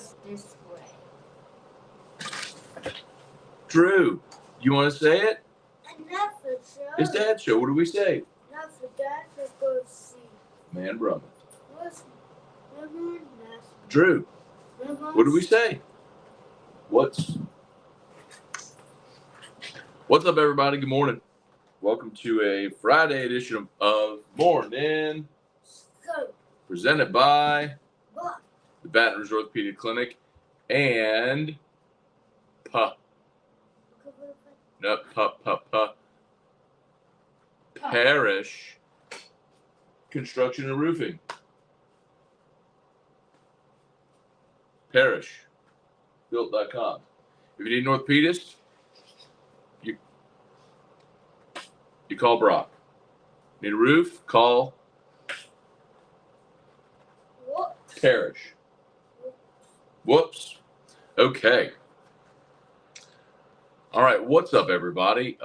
goes this way. Drew, you want to say it? Enough for show. It's Dad's show. What do we say? Enough for Dad to go see. Man, brother. What's Drew, what do we say? What's up, everybody? Good morning. Welcome to a Friday edition of Morning, presented by the Baton Rouge Orthopedic Clinic and Parish Construction and Roofing. Parishbuilt.com. If you need an orthopedist, you call Brock. Need a roof? Call Parish. Whoops. Okay. All right. What's up, everybody?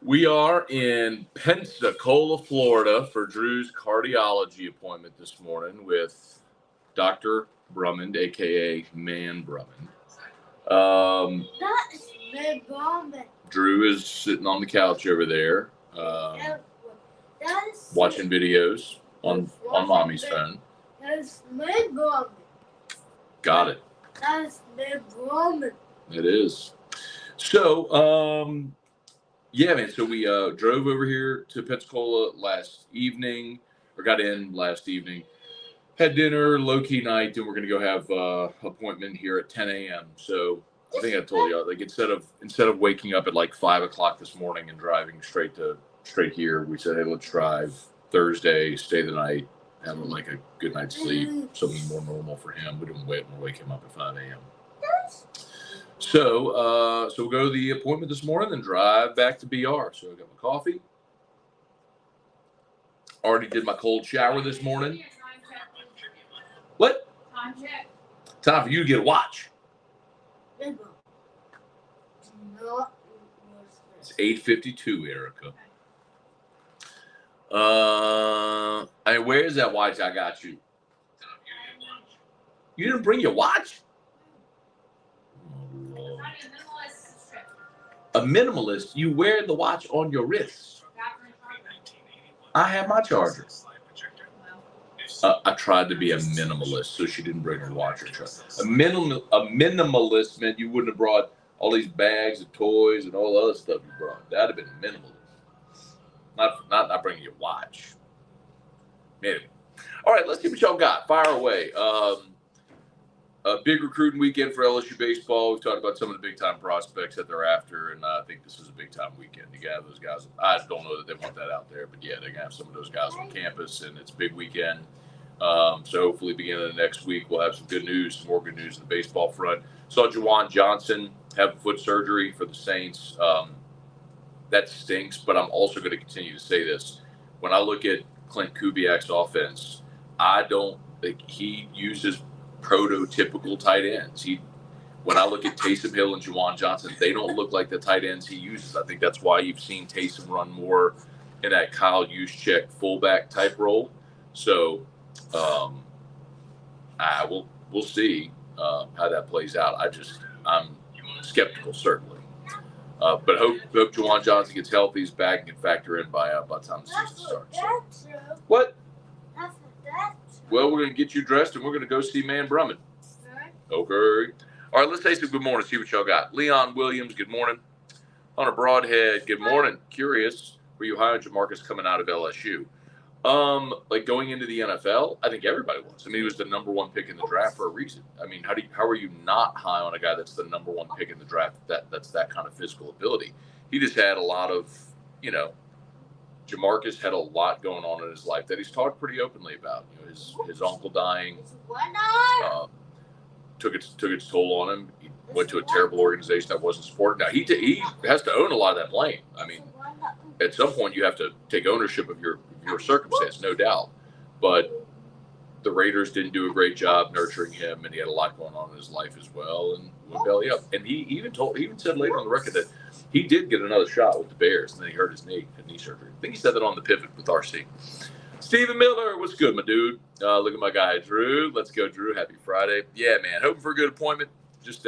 We are in Pensacola, Florida for Drew's cardiology appointment this morning with Dr. Brummond, a.k.a. Man Brummond. That's Man Brummond. Drew is sitting on the couch over there watching videos on Mommy's phone. That's Man Brummond. Got it. That's Man Brummond. It is. So, yeah, man. So we drove over here to Pensacola last evening, or got in last evening. Had dinner, low-key night, and we're going to go have appointment here at 10 a.m. So I think I told you, like instead of waking up at like 5 o'clock this morning and driving straight here, we said, hey, let's drive Thursday, stay the night, have like a good night's sleep, something more normal for him. We didn't wake him up at 5 a.m. So we'll go to the appointment this morning, then drive back to BR. So I got my coffee. Already did my cold shower this morning. What? Time check. Time for you to get a watch. It's 8:52, Erica. Hey, where's that watch I got you? You didn't bring your watch? A minimalist? You wear the watch on your wrist. I have my charger. I tried to be a minimalist, so she didn't bring her watch or charger. A minimalist meant you wouldn't have brought all these bags of toys and all the other stuff you brought. That'd have been minimalist. Not bringing your watch. Anyway. All right, let's see what y'all got. Fire away. A big recruiting weekend for LSU baseball. We've talked about some of the big-time prospects that they're after, and I think this is a big-time weekend. You got those guys. I don't know that they want that out there, but yeah, they're going to have some of those guys on campus, and it's a big weekend. So hopefully beginning of the next week, we'll have some good news, some more good news on the baseball front. Saw Juwan Johnson have foot surgery for the Saints. That stinks, but I'm also going to continue to say this. When I look at Clint Kubiak's offense, I don't think he uses prototypical tight ends. When I look at Taysom Hill and Juwan Johnson, they don't look like the tight ends he uses. I think that's why you've seen Taysom run more in that Kyle Juszczyk fullback type role. So we'll see how that plays out. I'm skeptical, certainly. But hope Juwan Johnson gets healthy, he's back, and can factor in by the time the season starts. So. What? Well, we're going to get you dressed, and we're going to go see Man Brummond. Okay. All right, let's say some good morning, see what y'all got. Leon Williams, good morning. Hunter Broadhead, good morning. Curious, were you high on Jamarcus coming out of LSU? Like going into the NFL, I think everybody was. I mean, he was the number one pick in the draft for a reason. I mean, how are you not high on a guy that's the number one pick in the draft that's that kind of physical ability? He just had a lot of, Jamarcus had a lot going on in his life that he's talked pretty openly about. His uncle dying took its toll on him. He went to a terrible organization that wasn't supported. Now he has to own a lot of that blame. I mean, at some point you have to take ownership of your circumstance, no doubt. But the Raiders didn't do a great job nurturing him, and he had a lot going on in his life as well, and went belly up. And he even said later on the record that he did get another shot with the Bears, and then he hurt his knee, had knee surgery. I think he said that on the pivot with RC. Stephen Miller, what's good, my dude? Look at my guy, Drew. Let's go, Drew. Happy Friday. Yeah, man. Hoping for a good appointment. Just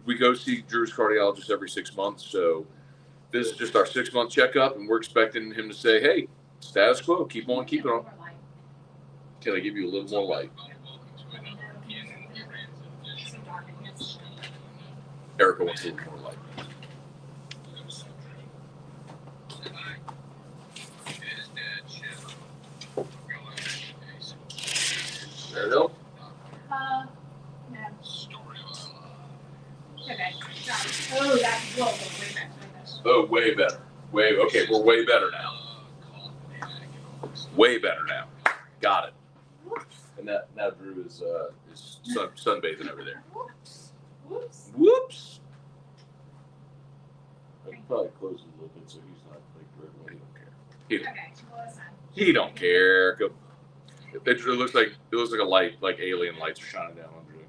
we go see Drew's cardiologist every 6 months. So this is just our 6-month checkup, and we're expecting him to say, hey, status quo, keep on keeping on. Can I give you a little more light? Erica wants a little more light. There it go. No. Okay. Oh, that's way better. Oh, way better. Okay, we're way better now. Way better now. Got it. And now Drew is sunbathing over there. Whoops. I can probably close it a little bit so he's not like right away. He don't care. He don't care. Go. It looks like a light, like alien lights are shining down on Drew.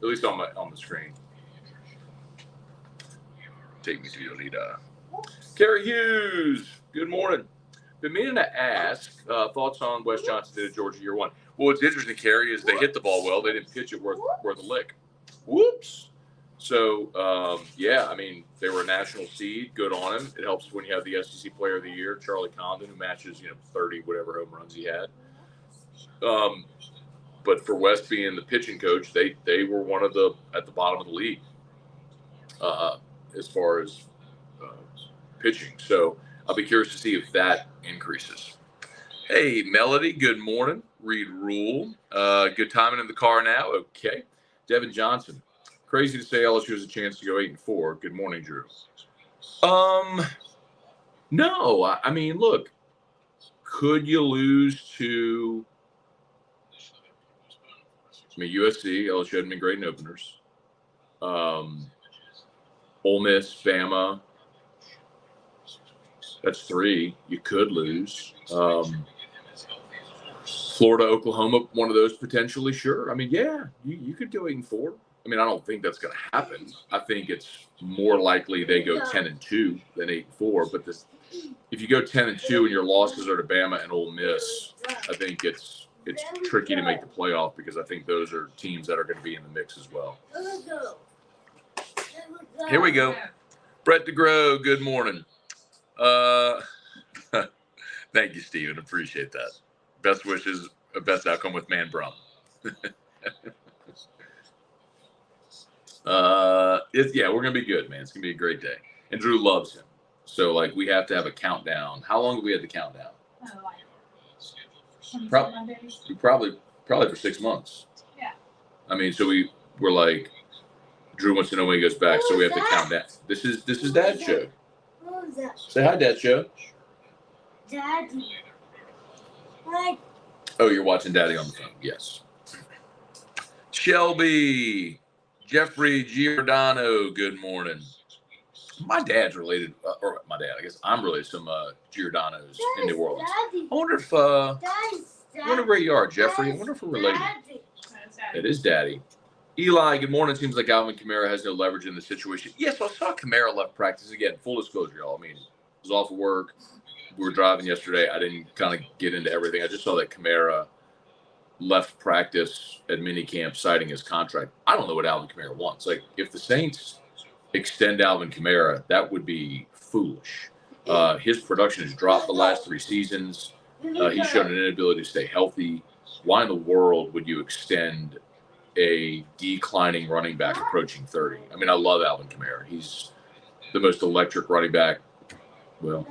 At least on the screen. Take me to Yolita. Carrie Hughes, good morning. Been meaning to ask thoughts on Wes Johnson did at Georgia year one. Well, what's interesting, Carrie, is they hit the ball well. They didn't pitch it worth a lick. Whoops. So, yeah, I mean, they were a national seed. Good on him. It helps when you have the SEC Player of the Year, Charlie Condon, who matches 30 whatever home runs he had. But for Wes being the pitching coach, they were one of at the bottom of the league as far as pitching. So I'll be curious to see if that increases. Hey, Melody, good morning. Reed Rule. Good timing in the car now. Okay. Devin Johnson. Crazy to say LSU has a chance to go 8-4. Good morning, Drew. No. I mean, look, could you lose to USC? LSU hadn't been great in openers. Ole Miss, Bama. That's 3. You could lose. Florida, Oklahoma, one of those potentially, sure. I mean, yeah, you could go 8-4. I mean, I don't think that's going to happen. I think it's more likely they go 10-2 than 8-4. But if you go 10-2 and your losses are to Bama and Ole Miss, I think it's tricky to make the playoff because I think those are teams that are going to be in the mix as well. Here we go. Brett DeGrow, good morning. Thank you, Steven. Appreciate that. Best wishes, best outcome with Man Brum. Yeah, we're gonna be good, man. It's gonna be a great day. And Drew loves him. So we have to have a countdown. How long do we have the countdown? Probably for 6 months. Yeah. I mean, so we're like, Drew wants to know when he goes back, so we have to count down. This is Dad's show. Say hi, Dad's show. Daddy. Hi. Oh, you're watching Daddy on the phone. Yes. Shelby, Jeffrey Giordano, good morning. My dad's related, or my dad, I guess I'm related to some Giordanos in New Orleans. Daddy. I wonder if, I wonder where you are, Jeffrey. I wonder if we're related. It is Daddy. Eli, good morning. Seems like Alvin Kamara has no leverage in the situation. Yes, I saw Kamara left practice again. Full disclosure, y'all. I mean, I was off of work. We were driving yesterday. I didn't kind of get into everything. I just saw that Kamara left practice at minicamp citing his contract. I don't know what Alvin Kamara wants. If the Saints extend Alvin Kamara, that would be foolish. His production has dropped the last 3 seasons. He's shown an inability to stay healthy. Why in the world would you extend a declining running back approaching 30? I mean, I love Alvin Kamara. He's the most electric running back. Well,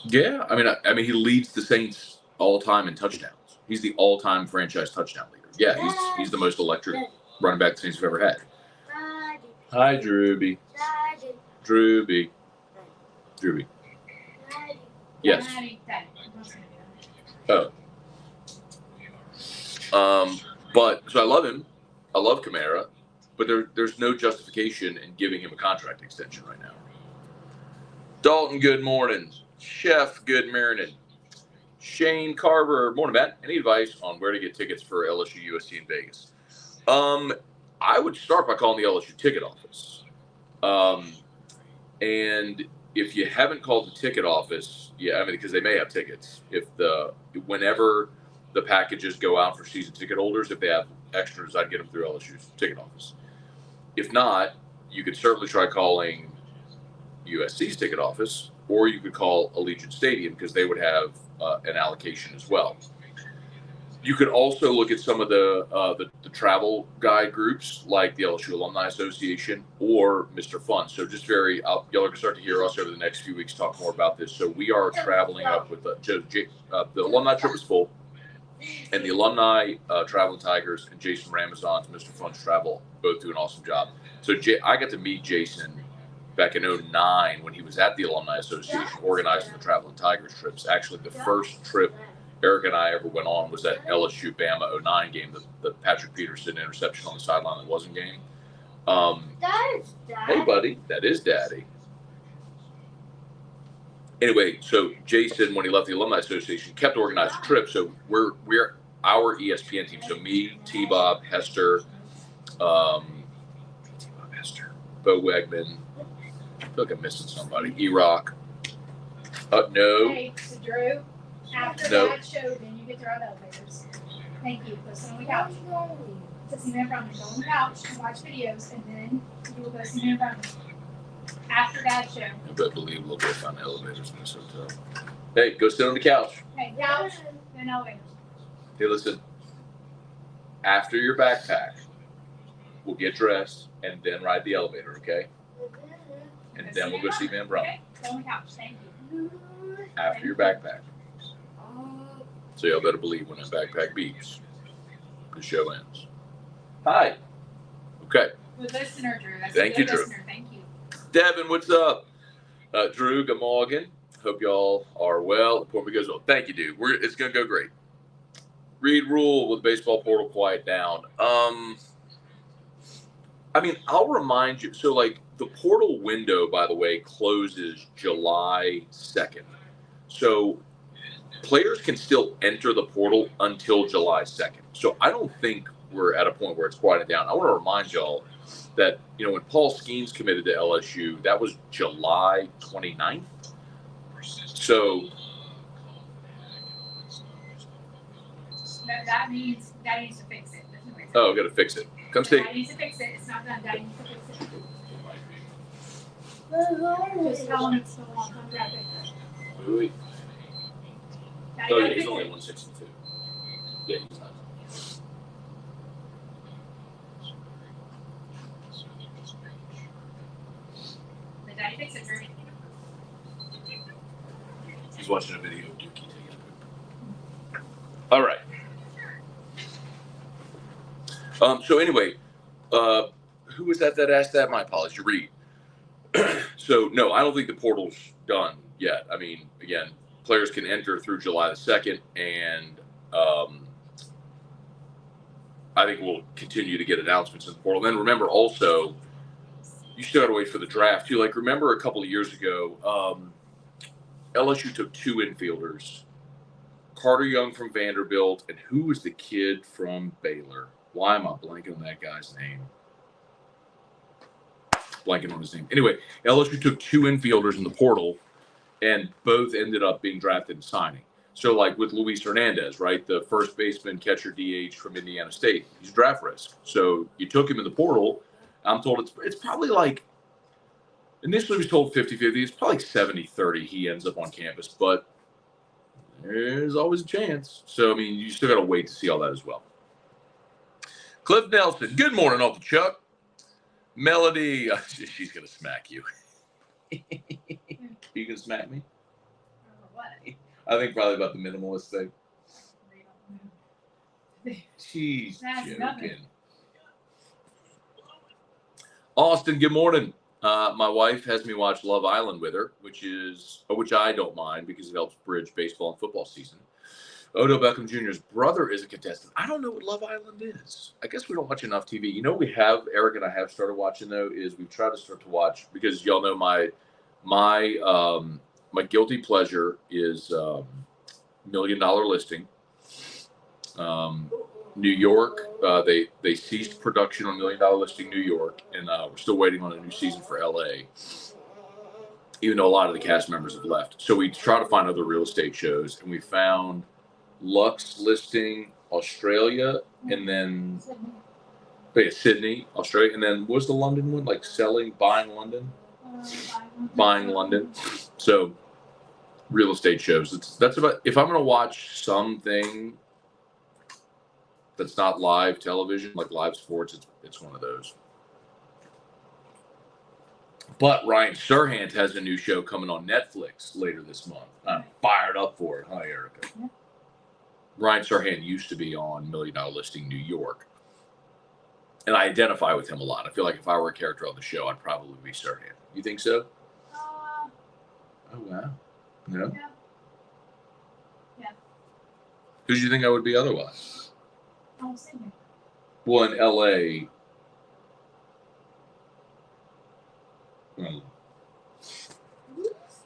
yeah. I mean, he leads the Saints all time in touchdowns. He's the all-time franchise touchdown leader. Yeah, he's the most electric running back the Saints have ever had. Daddy. Hi, Drewby. Daddy. Drewby. Drewby. Daddy. Yes. Oh. But so I love him. I love Kamara, but there's no justification in giving him a contract extension right now. Dalton, good morning. Chef, good morning. Shane Carver, morning, Matt. Any advice on where to get tickets for LSU, USC, in Vegas? I would start by calling the LSU ticket office. And if you haven't called the ticket office, yeah, I mean, because they may have tickets. Whenever the packages go out for season ticket holders, if they have extras, I'd get them through LSU's ticket office. If not, you could certainly try calling USC's ticket office, or you could call Allegiant Stadium because they would have an allocation as well. You could also look at some of the travel guide groups like the LSU Alumni Association or Mr. Fun. So just y'all are going to start to hear us over the next few weeks talk more about this. So we are traveling up with the alumni trip is full, and the alumni Traveling Tigers and Jason Ramazon's Mr. Fun's Travel both do an awesome job. So I got to meet Jason back in 2009 when he was at the Alumni Association organizing the Traveling Tigers trips. Actually, the first trip Eric and I ever went on was that LSU Bama 2009 game, the Patrick Peterson interception on the sideline that wasn't game. Hey, buddy, that is Daddy. Anyway, so Jason, when he left the Alumni Association, kept organizing trips. So we're our ESPN team. So me, T-Bob, Hester, Bo Wegman. I feel like I'm missing somebody. E-Rock. No. Hey, so Drew, after that show, then you get to ride elevators. Thank you. Go sit on the couch. To see me in front of me. Go on the couch and watch videos, and then you will go see me in front of me. After that show. I bet believe we'll go find elevators in this hotel. Hey, go sit on the couch. Hey, couch, then elevators. Hey, listen. After your backpack, we'll get dressed and then ride the elevator, okay? And then we'll go see Van Braun. Okay, go on the couch. Thank you. After your backpack. So y'all better believe when that backpack beeps, the show ends. Hi. Okay. Good listener, Drew. That's Thank a you, good Drew. listener. Thank you. Devin, what's up? Drew, good morning. Hope y'all are well. The portal goes well. Thank you, dude. It's going to go great. Read rule with baseball portal quiet down. I mean, I'll remind you. So, like, the portal window, by the way, closes July 2nd. So, players can still enter the portal until July 2nd. So, I don't think we're at a point where it's quieted down. I want to remind y'all that, you know, when Paul Skeens committed to LSU, that was July 29th. So, That means Daddy needs to fix it. oh, got to fix it. Come see. Daddy needs to fix it. It's not done. Daddy needs to fix it. Just tell him it's still on. Come grab it. Really? Daddy Oh, gotta yeah, he's fix only it. 162. Yeah, he's not. Did Daddy fix it, Drew? He's watching a video of Dookie taking a poop. All right. So anyway, who was that asked that? My apologies. Reed. So no, I don't think the portal's done yet. I mean, again, players can enter through July the 2nd, and I think we'll continue to get announcements in the portal. Then remember, also, you still got to wait for the draft too. Like, remember a couple of years ago, LSU took 2 infielders, Carter Young from Vanderbilt, and who was the kid from Baylor? Why am I blanking on that guy's name? Blanking on his name. Anyway, LSU took 2 infielders in the portal, and both ended up being drafted and signing. So, like with Luis Hernandez, right, the first baseman, catcher, DH from Indiana State, he's draft risk. So you took him in the portal. I'm told it's probably like, initially was told 50-50. It's probably like 70-30 he ends up on campus, but there's always a chance. So, I mean, you still got to wait to see all that as well. Cliff Nelson, good morning, Uncle Chuck. Melody, she's going to smack you. You going to smack me? What? I think probably about the minimalist thing. She's That's joking. nothing. Austin, good morning. My wife has me watch Love Island with her, which I don't mind because it helps bridge baseball and football season. Odell Beckham Jr.'s brother is a contestant. I don't know what Love Island is. I guess we don't watch enough TV. You know, Eric and I have started watching though. Is we've tried to start to watch because y'all know my guilty pleasure is $1 Million Listing. New York, they ceased production on $1 Million Listing New York, and we're still waiting on a new season for LA. even though a lot of the cast members have left. So we try to find other real estate shows, and we found Lux listing Australia, and then Sydney, Australia, and then what was the London one? Like buying London? Buying London. So real estate shows. That's about, if I'm going to watch something that's not live television, like live sports, it's one of those. But Ryan Serhant has a new show coming on Netflix later this month. I'm fired up for it. Hi, Erica. Yeah. Ryan Serhant used to be on $1 Million Listing New York. And I identify with him a lot. I feel like if I were a character on the show, I'd probably be Serhant. You think so? Oh, wow. No? Yeah. Yeah. Who do you think I would be otherwise? Oh, Sydney. Well, in L.A.,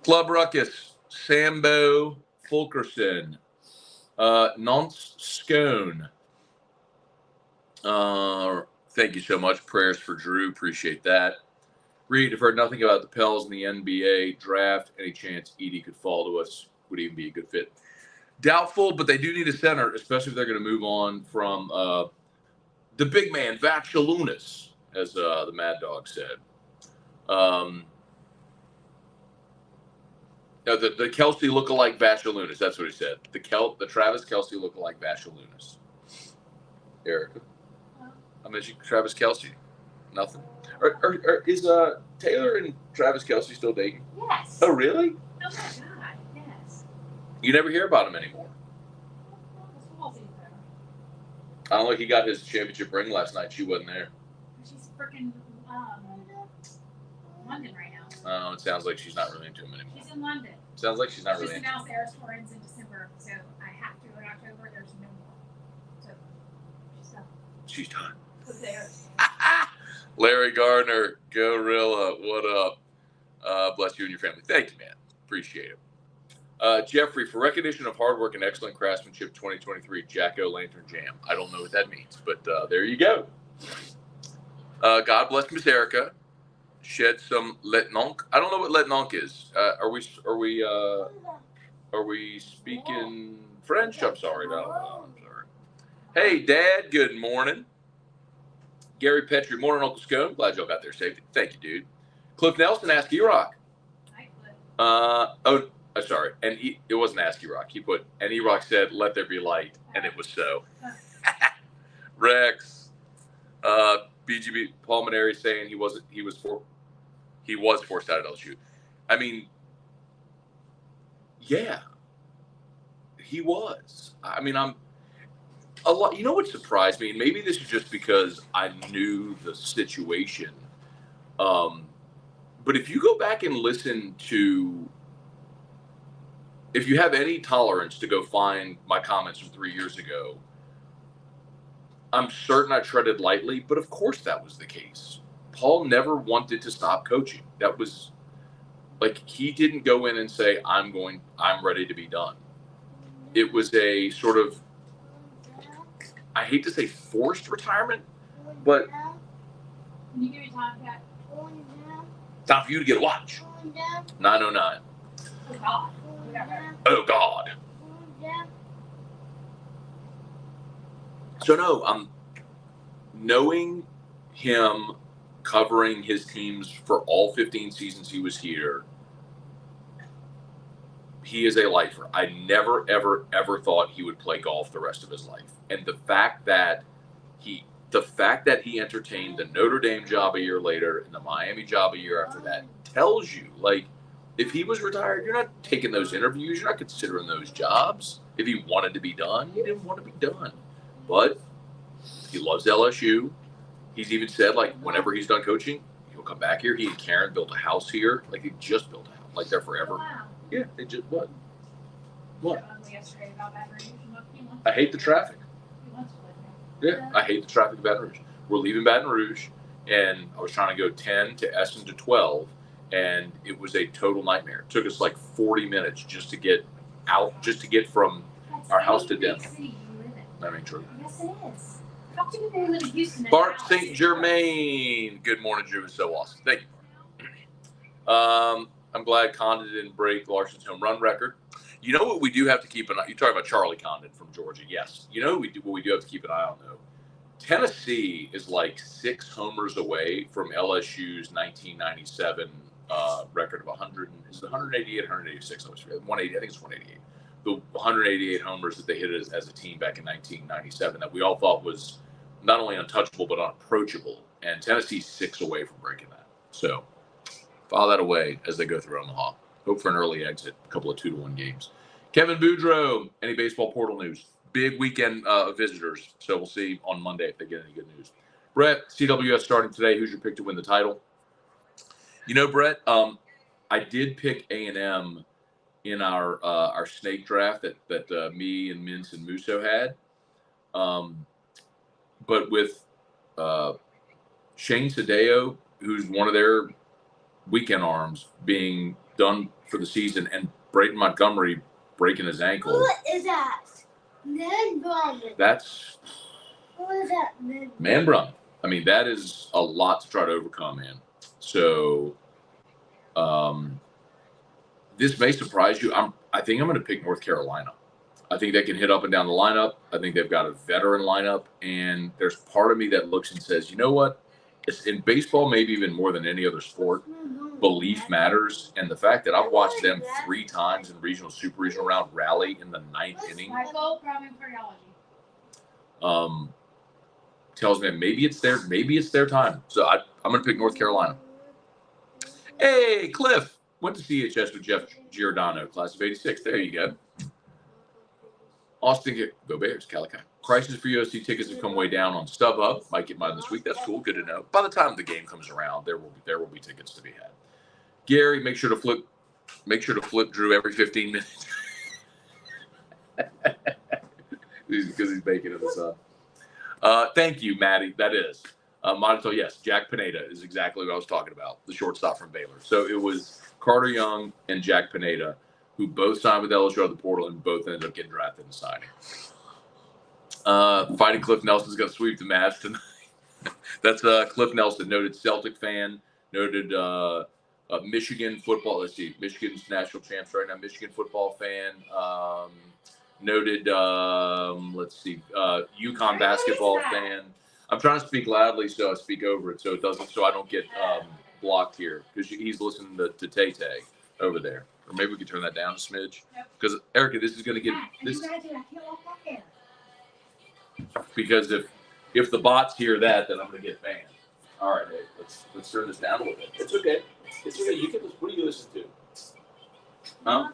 Club Ruckus, Sambo Fulkerson, Nance Scone. Thank you so much. Prayers for Drew. Appreciate that. Reed, I've heard nothing about the Pels in the NBA draft. Any chance Edie could fall to us? Would even be a good fit. Doubtful, but they do need a center, especially if they're going to move on from the big man, Vacilunas, as the Mad Dog said. No, the Kelsey lookalike Vacilunas. That's what he said. The Travis Kelsey lookalike Vacilunas. Erica, I mentioned Travis Kelsey. Nothing. Or is Taylor and Travis Kelsey still dating? Yes. Oh, really? Oh my God, yes. You never hear about him anymore. I don't know. He got his championship ring last night. She wasn't there. She's freaking London right now. Oh, it sounds like she's not really into him anymore. She's in London. Sounds like she's not She's really. announced Eras Tour ends in December, so I have to in October. There's no more. So she's done. She's done. Larry Gardner, Gorilla, what up? Bless you and your family. Thank you, man. Appreciate it. Jeffrey, for recognition of hard work and excellent craftsmanship 2023, Jack-O-Lantern Jam. I don't know what that means, but there you go. God bless Miss Erica. Shed some letnonk. I don't know what letnonk is. Are we speaking French? I'm sorry. No, I'm sorry. Hey, Dad. Good morning. Gary Petrie, morning, Uncle Scone. Glad y'all got there safe. Thank you, dude. Cliff Nelson, Ask E-Rock. Hi, Cliff. Sorry. And it wasn't Ask E-Rock. He put, and E-Rock said, let there be light. And it was so. Rex. BGB, Paul Maneri saying he was forced out at LSU. I mean, yeah, he was. I mean, I'm a lot. You know what surprised me? And maybe this is just because I knew the situation. But if you go back and listen to, if you have any tolerance to go find my comments from 3 years ago, I'm certain I treaded lightly, but of course that was the case. Paul never wanted to stop coaching. That was like, he didn't go in and say, I'm ready to be done. It was a sort of, I hate to say forced retirement, but Can you give me time, Kat? time for you to get a watch. 9:09. Oh, God. Oh, God. So, no, I'm knowing him covering his teams for all 15 seasons he was here. He is a lifer. I never, ever, ever thought he would play golf the rest of his life. And the fact that he entertained the Notre Dame job a year later and the Miami job a year after that tells you, like, if he was retired, you're not taking those interviews. You're not considering those jobs. If he wanted to be done, he didn't want to be done. But he loves LSU. He's even said, like, whenever he's done coaching, he'll come back here. He and Karen built a house here. Like, they just built a house. Like, they're forever. Oh, wow. Yeah, they just, what? What? Yesterday about Baton Rouge. I hate the traffic. He wants to live there. Yeah, I hate the traffic in Baton Rouge. We're leaving Baton Rouge, and I was trying to go 10 to Essen to 12, and it was a total neighmare. It took us like 40 minutes just to get out, just to get from our house to Denver. That ain't true. Yes, it is. Talk to me when you live in Houston. Bart St. Germain. Good morning, Drew. It's so awesome. Thank you, Bart. I'm glad Condon didn't break Larson's home run record. You know what we do have to keep an eye. You're talking about Charlie Condon from Georgia. Yes. You know what we do have to keep an eye on though. Tennessee is like 6 homers away from LSU's 1997 record of 100. Is it 188, 186? 180. I think it's 188. The 188 homers that they hit as a team back in 1997 that we all thought was not only untouchable but unapproachable. And Tennessee's 6 away from breaking that. So file that away as they go through Omaha. Hope for an early exit. A couple of 2-1 games. Kevin Boudreau, any baseball portal news? Big weekend visitors. So we'll see on Monday if they get any good news. Brett, CWS starting today. Who's your pick to win the title? You know, Brett, I did pick A&M in our snake draft that me and Mintz and Musso had. But with Shane Sadeo, who's one of their weekend arms, being done for the season, and Brayton Montgomery breaking his ankle. What is that? Man Brum. That's What is that? Man Brum. I mean, that is a lot to try to overcome, man. So this may surprise you. I think I'm going to pick North Carolina. I think they can hit up and down the lineup. I think they've got a veteran lineup. And there's part of me that looks and says, you know what? It's in baseball, maybe even more than any other sport, belief matters. And the fact that I've watched them 3 times in regional, super regional round rally in the 9th inning tells me maybe it's their time. So I'm going to pick North Carolina. Hey, Cliff went to CHS with Jeff Giordano, class of '86. There you go. Austin, go Bears, Calicut. Prices for USC tickets have come way down on StubHub. Might get mine this week. That's cool. Good to know. By the time the game comes around, there will be tickets to be had. Gary, make sure to flip Drew every 15 minutes. Because he's baking in the sun. Thank you, Maddie. That is. Monito, yes, Jack Pineda is exactly what I was talking about, the shortstop from Baylor. So it was Carter Young and Jack Pineda, who both signed with LSU at the portal and both ended up getting drafted and signing. Fighting Cliff Nelson's going to sweep the Mavs tonight. That's Cliff Nelson, noted Celtic fan, noted Michigan football. Let's see, Michigan's national champs right now. Michigan football fan, noted. Let's see, UConn basketball fan. I'm trying to speak loudly so I speak over it, so I don't get blocked here because he's listening to Tay Tay over there. Or maybe we could turn that down a smidge. Because Erica, this is going to get this. Because if the bots hear that, then I'm going to get banned. All right, hey, let's turn this down a little bit. It's okay. It's okay. You can. What are you listening to? Huh?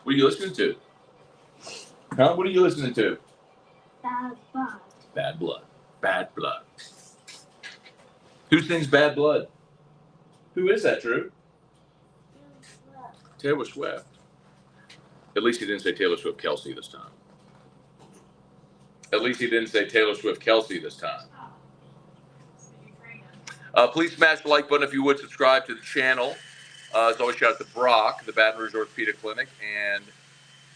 What are you listening to? Huh? What are you listening to? Bad blood. Bad blood. Bad blood. Who sings Bad Blood? Who is that, Drew? Taylor Swift. At least he didn't say Taylor Swift Kelsey this time. At least he didn't say Taylor Swift Kelsey this time. Please smash the like button if you would. Subscribe to the channel. As always, shout out to Brock, the Baton Rouge Orthopedic Clinic, and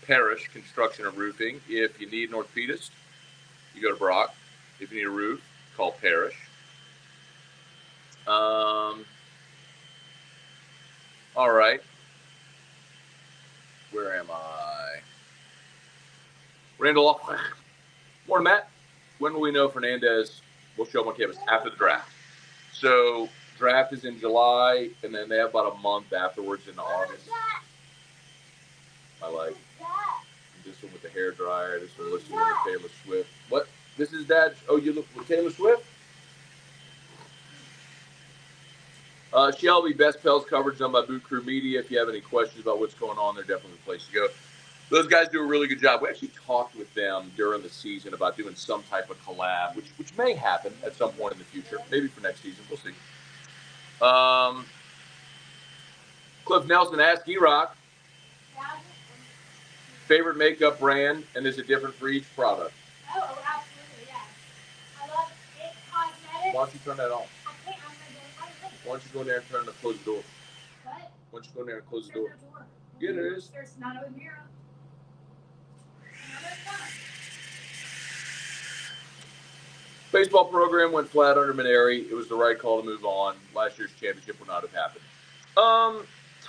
Parrish Construction and Roofing. If you need an orthopedist, you go to Brock. If you need a roof, call Parrish. All right. Where am I? Randall. Morning, Matt. When will we know Fernandez will show up on campus? After the draft. So draft is in July, and then they have about a month afterwards in August. I like this one with the hair dryer. This one listening to Taylor Swift. What? This is Dad. Oh, you look with Taylor Swift? Shelby, Best Pels coverage done by Boot Crew Media. If you have any questions about what's going on, they're definitely the place to go. Those guys do a really good job. We actually talked with them during the season about doing some type of collab, which may happen at some point in the future. Maybe for next season. We'll see. Cliff Nelson, ask E-Rock. Favorite makeup brand, and is it different for each product? Oh, absolutely, yes. I love It Cosmetics. Why don't you turn that on? I can't, I'm going to Why don't you go in there and turn the close the door? What? Why don't you go in there and close the There's door? no door. Yeah, there is. There's not a mirror. Baseball program went flat under Maneri. It was the right call to move on. Last year's championship would not have happened.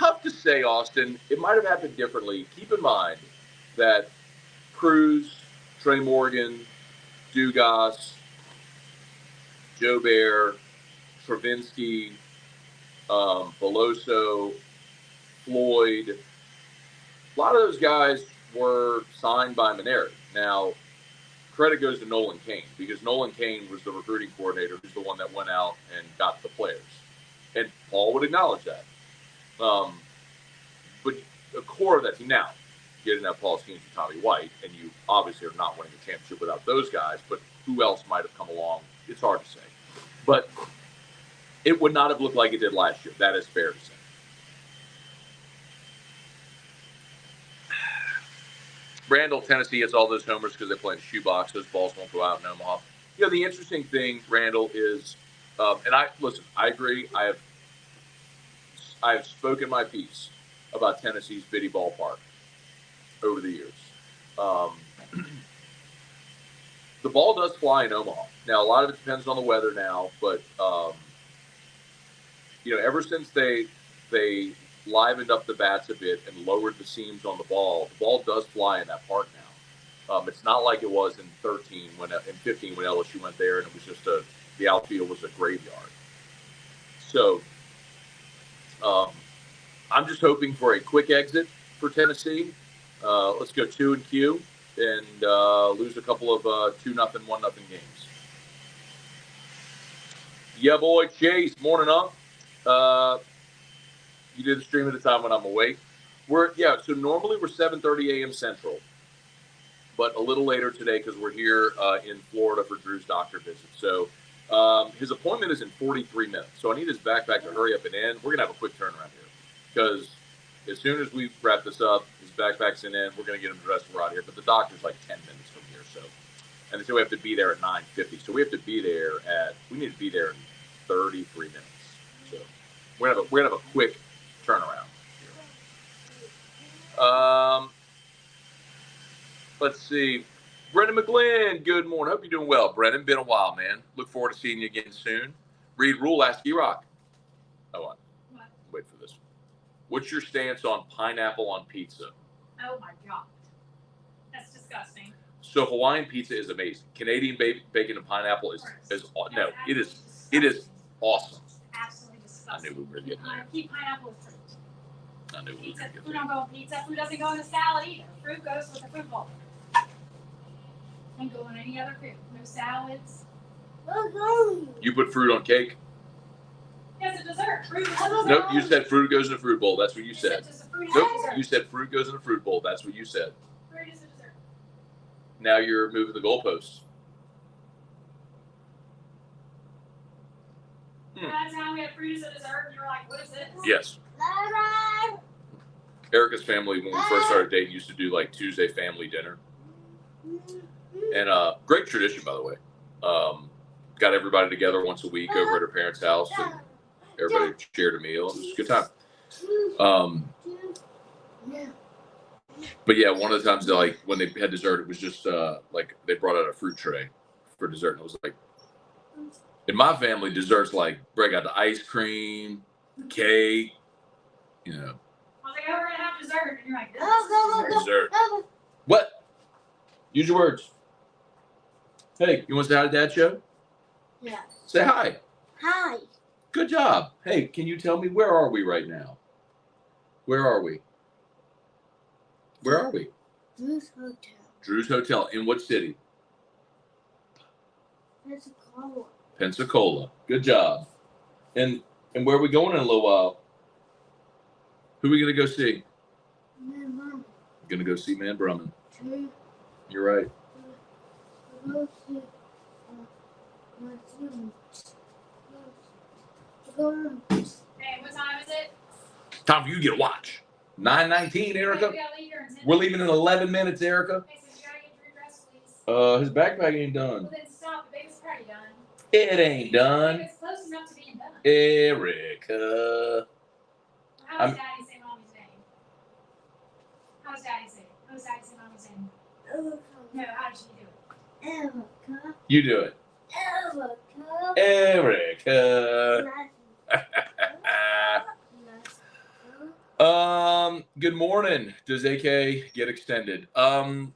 tough to say, Austin. It might have happened differently. Keep in mind that Cruz, Trey Morgan, Dugas, Joe Bear, Travinsky, Veloso, Floyd, a lot of those guys were signed by Maneri. Now, credit goes to Nolan Kane because Nolan Kane was the recruiting coordinator who's the one that went out and got the players. And Paul would acknowledge that. But the core of that team now, you didn't have Paul Skeens and Tommy White, and you obviously are not winning a championship without those guys, but who else might have come along? It's hard to say. But it would not have looked like it did last year. That is fair to say. Randall, Tennessee hits all those homers because they play in a shoebox. Those balls won't go out in Omaha. You know, the interesting thing, Randall, is, and I agree. I have spoken my piece about Tennessee's Biddy Ballpark over the years. The ball does fly in Omaha. Now, a lot of it depends on the weather now, but, you know, ever since they livened up the bats a bit and lowered the seams on the ball does fly in that park now. It's not like it was in 15 when LSU went there and it was just the outfield was a graveyard. So I'm just hoping for a quick exit for Tennessee. Let's go 2-Q and lose a couple of 2-0, 1-0 games. Yeah, boy, Chase, morning up. You do the stream at a time when I'm awake. So normally we're 7:30 a.m. Central, but a little later today because we're here in Florida for Drew's doctor visit. So his appointment is in 43 minutes. So I need his backpack to hurry up and in. We're going to have a quick turnaround here because as soon as we wrap this up, his backpack's in, we're going to get him dressed and we're out here. But the doctor's like 10 minutes from here. So, and they say we have to be there at 9:50. So we need to be there in 33 minutes. So we're going to have a quick turnaround here. Let's see. Brendan McGlynn, good morning. Hope you're doing well, Brendan. Been a while, man. Look forward to seeing you again soon. Reed Rule, ask E-Rock. What? Wait for this. What's your stance on pineapple on pizza? Oh, my God. That's disgusting. So Hawaiian pizza is amazing. Canadian bacon and pineapple is it is awesome. Absolutely disgusting. I knew we were getting there. Keep pineapple with fruit. I knew we were Pizza, getting fruit there. don't go in pizza. Fruit doesn't go in a salad either. Fruit goes with the fruit bowl. And go in any other food. No salads. You put fruit on cake? Yes, a dessert. Fruit is a dessert. Nope, you said fruit goes in a fruit bowl. That's what you said. Fruit is Nope, a dessert. you said fruit goes in a fruit bowl. That's what you said. Fruit is a dessert. Now you're moving the goalposts. Last time we had fruit as a dessert, and you were like, what is this? Yes. Erica's family, when we first started dating, used to do like Tuesday family dinner. And great tradition, by the way. Got everybody together once a week over at her parents' house, and everybody shared a meal. It was a good time. But yeah, one of the times when they had dessert, it was just like they brought out a fruit tray for dessert, and it was like, in my family, desserts like break out the ice cream, cake, you know. I was like, oh, we're gonna have dessert, and you're like, this is Dessert. What? Use your words. Hey, you want to say hi to Dad show? Yeah. Say hi. Hi. Good job. Hey, can you tell me where are we right now? Where are we? Where are we? Drew's Hotel. Drew's Hotel. In what city? Pensacola. Pensacola. Good job. And where are we going in a little while? Who are we going to go see? Man, Mom. Going to go see Man Brumman. Drew. You're right. Go see my students. Go. Hey, what time is it? Time for you to get a watch. 9:19, Erica. We gotta leave here in 10 We're leaving in 11 minutes, Erica. Hey, so you gotta get Drew dressed, please. His backpack ain't done. Well, then stop. The baby's already done. It ain't done. It's close enough to being done. Erica. How does Daddy say Mommy's name? How does Daddy say it? How does Daddy say Mommy's name? No, how does she do it? Erica. You do it. Erica. Erica. Good morning. Does AK get extended? I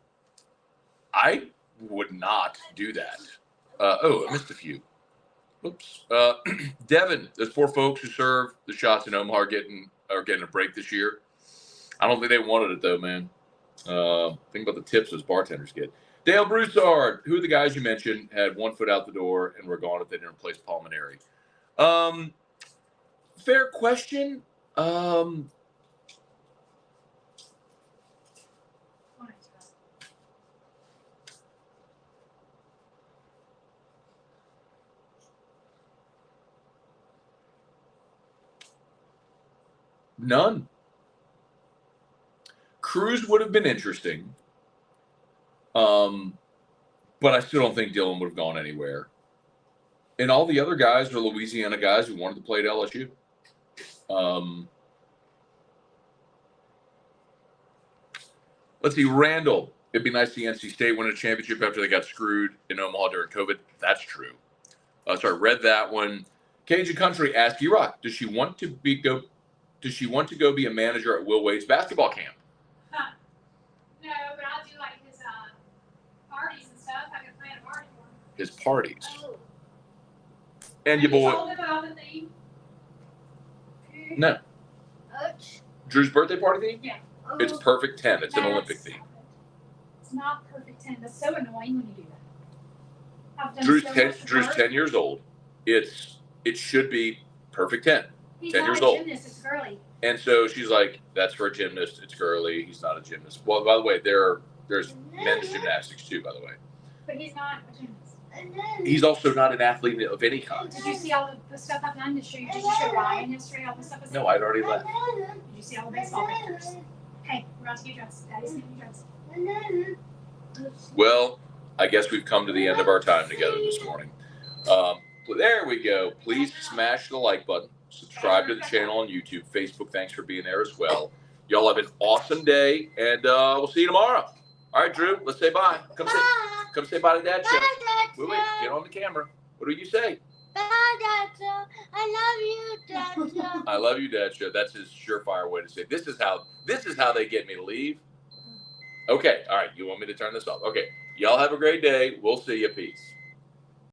would not do that. I missed a few. Oops. Devin, those poor folks who serve the shots in Omaha are getting a break this year. I don't think they wanted it though, man. Think about the tips those bartenders get. Dale Broussard, who are the guys you mentioned, had 1 foot out the door and were gone if they didn't replace Pulmonary. Fair question. None. Cruz would have been interesting. But I still don't think Dylan would have gone anywhere. And all the other guys are Louisiana guys who wanted to play at LSU. Let's see, Randall. It'd be nice to see NC State win a championship after they got screwed in Omaha during COVID. That's true. Read that one. Cajun Country asked E-Rock, does she want to go be a manager at Will Wade's basketball camp? No, but I'll do like his parties and stuff. I can plan a party for him. His parties. Oh. And your boy. Told him about the theme. No. Ouch. Drew's birthday party theme? Yeah. Oh. It's perfect 10. It's an No, Olympic theme. It's not perfect 10. That's so annoying when you do that. I've done Drew's so 10. much Drew's work. 10 years old. It should be perfect 10. He's 10 not years a old. gymnast, it's girly. And so she's like, "That's for a gymnast. It's girly. He's not a gymnast." Well, by the way, there's men's gymnastics too. By the way, But he's not a gymnast. And then, he's also not an athlete of any kind. Did you see all the stuff I've done to show you? Did you show Ryan yesterday all the stuff I No, I'd already left. Did you see all the baseball pictures? Okay, we're about to get dressed. Daddy's getting dressed. Well, I guess we've come to the end of our time together this morning. There we go. Please smash the like button. Subscribe to the channel on YouTube, Facebook. Thanks for being there as well. Y'all have an awesome day, and we'll see you tomorrow. All right, Drew, let's say bye. Come say bye to Dad. Wait, get on the camera. What do you say? Bye, Dad. I love you, Dad. I love you, Dad. That's his surefire way to say this is how they get me to leave. Okay, all right. You want me to turn this off? Okay. Y'all have a great day. We'll see you. Peace.